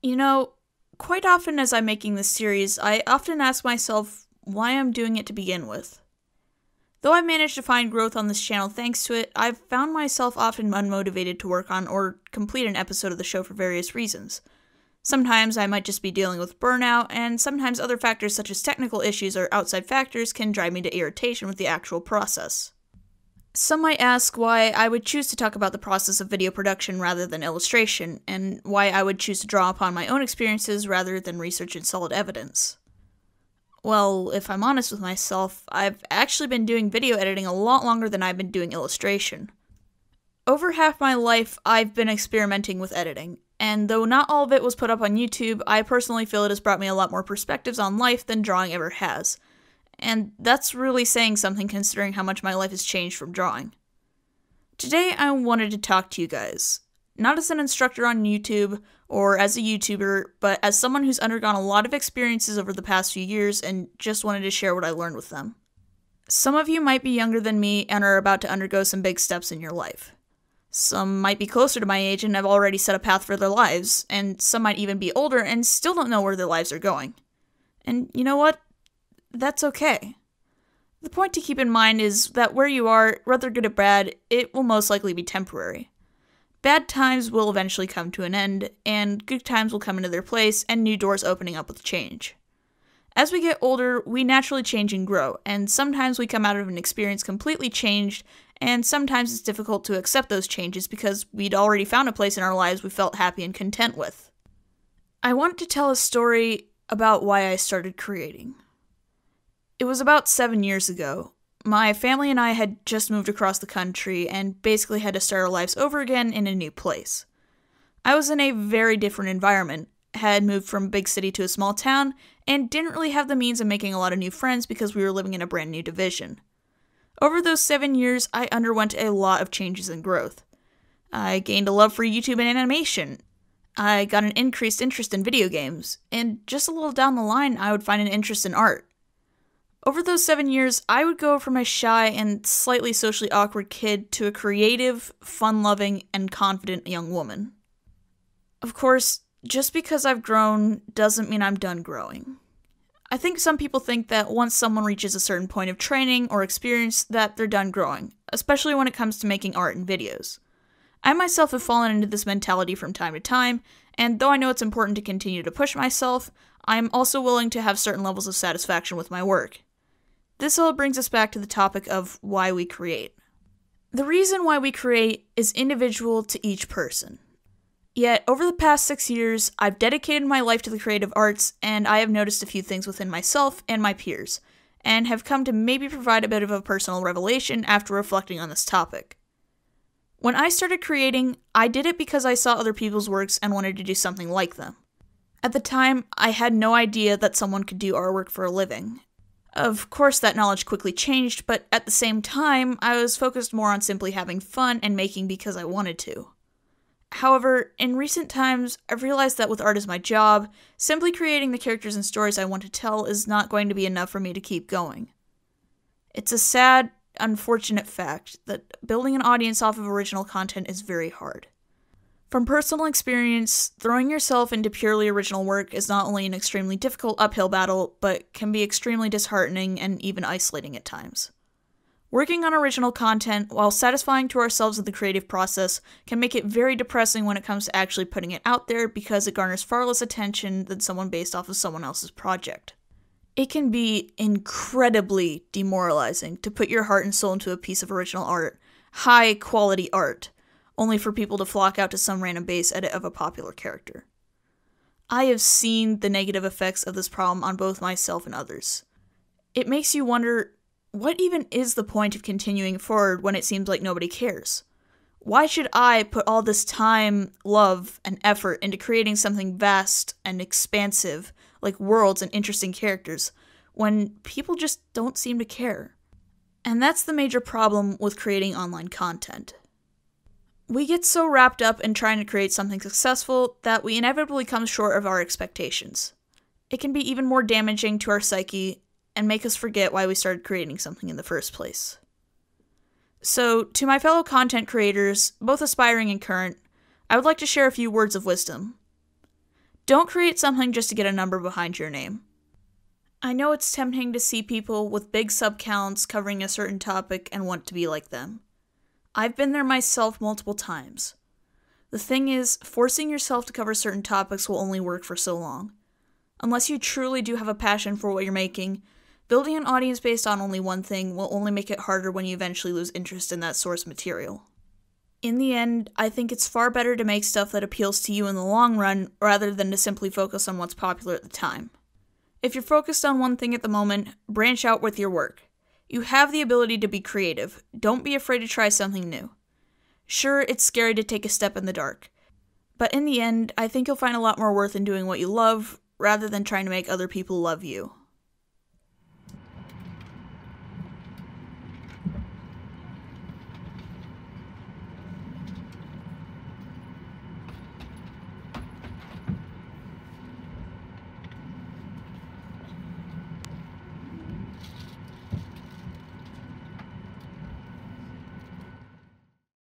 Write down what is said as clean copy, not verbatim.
You know, quite often as I'm making this series, I often ask myself why I'm doing it to begin with. Though I've managed to find growth on this channel thanks to it, I've found myself often unmotivated to work on or complete an episode of the show for various reasons. Sometimes I might just be dealing with burnout, and sometimes other factors such as technical issues or outside factors can drive me to irritation with the actual process. Some might ask why I would choose to talk about the process of video production rather than illustration, and why I would choose to draw upon my own experiences rather than research and solid evidence. Well, if I'm honest with myself, I've actually been doing video editing a lot longer than I've been doing illustration. Over half my life, I've been experimenting with editing, and though not all of it was put up on YouTube, I personally feel it has brought me a lot more perspectives on life than drawing ever has. And that's really saying something considering how much my life has changed from drawing. Today I wanted to talk to you guys, not as an instructor on YouTube or as a YouTuber, but as someone who's undergone a lot of experiences over the past few years and just wanted to share what I learned with them. Some of you might be younger than me and are about to undergo some big steps in your life. Some might be closer to my age and have already set a path for their lives, and some might even be older and still don't know where their lives are going. And you know what? That's okay. The point to keep in mind is that where you are, whether good or bad, it will most likely be temporary. Bad times will eventually come to an end, and good times will come into their place, and new doors opening up with change. As we get older, we naturally change and grow, and sometimes we come out of an experience completely changed, and sometimes it's difficult to accept those changes because we'd already found a place in our lives we felt happy and content with. I want to tell a story about why I started creating. It was about 7 years ago. My family and I had just moved across the country and basically had to start our lives over again in a new place. I was in a very different environment, had moved from a big city to a small town, and didn't really have the means of making a lot of new friends because we were living in a brand new division. Over those 7 years, I underwent a lot of changes and growth. I gained a love for YouTube and animation. I got an increased interest in video games, and just a little down the line, I would find an interest in art. Over those 7 years, I would go from a shy and slightly socially awkward kid to a creative, fun-loving, and confident young woman. Of course, just because I've grown doesn't mean I'm done growing. I think some people think that once someone reaches a certain point of training or experience that they're done growing, especially when it comes to making art and videos. I myself have fallen into this mentality from time to time, and though I know it's important to continue to push myself, I'm also willing to have certain levels of satisfaction with my work. This all brings us back to the topic of why we create. The reason why we create is individual to each person. Yet, over the past 6 years, I've dedicated my life to the creative arts, and I have noticed a few things within myself and my peers, and have come to maybe provide a bit of a personal revelation after reflecting on this topic. When I started creating, I did it because I saw other people's works and wanted to do something like them. At the time, I had no idea that someone could do artwork for a living. Of course, that knowledge quickly changed, but at the same time, I was focused more on simply having fun and making because I wanted to. However, in recent times, I've realized that with art as my job, simply creating the characters and stories I want to tell is not going to be enough for me to keep going. It's a sad, unfortunate fact that building an audience off of original content is very hard. From personal experience, throwing yourself into purely original work is not only an extremely difficult uphill battle, but can be extremely disheartening and even isolating at times. Working on original content, while satisfying to ourselves in the creative process, can make it very depressing when it comes to actually putting it out there because it garners far less attention than someone based off of someone else's project. It can be incredibly demoralizing to put your heart and soul into a piece of original art, high-quality art, only for people to flock out to some random base edit of a popular character. I have seen the negative effects of this problem on both myself and others. It makes you wonder, what even is the point of continuing forward when it seems like nobody cares? Why should I put all this time, love, and effort into creating something vast and expansive, like worlds and interesting characters, when people just don't seem to care? And that's the major problem with creating online content. We get so wrapped up in trying to create something successful that we inevitably come short of our expectations. It can be even more damaging to our psyche and make us forget why we started creating something in the first place. So, to my fellow content creators, both aspiring and current, I would like to share a few words of wisdom. Don't create something just to get a number behind your name. I know it's tempting to see people with big subcounts covering a certain topic and want to be like them. I've been there myself multiple times. The thing is, forcing yourself to cover certain topics will only work for so long. Unless you truly do have a passion for what you're making, building an audience based on only one thing will only make it harder when you eventually lose interest in that source material. In the end, I think it's far better to make stuff that appeals to you in the long run rather than to simply focus on what's popular at the time. If you're focused on one thing at the moment, branch out with your work. You have the ability to be creative. Don't be afraid to try something new. Sure, it's scary to take a step in the dark, but in the end, I think you'll find a lot more worth in doing what you love rather than trying to make other people love you.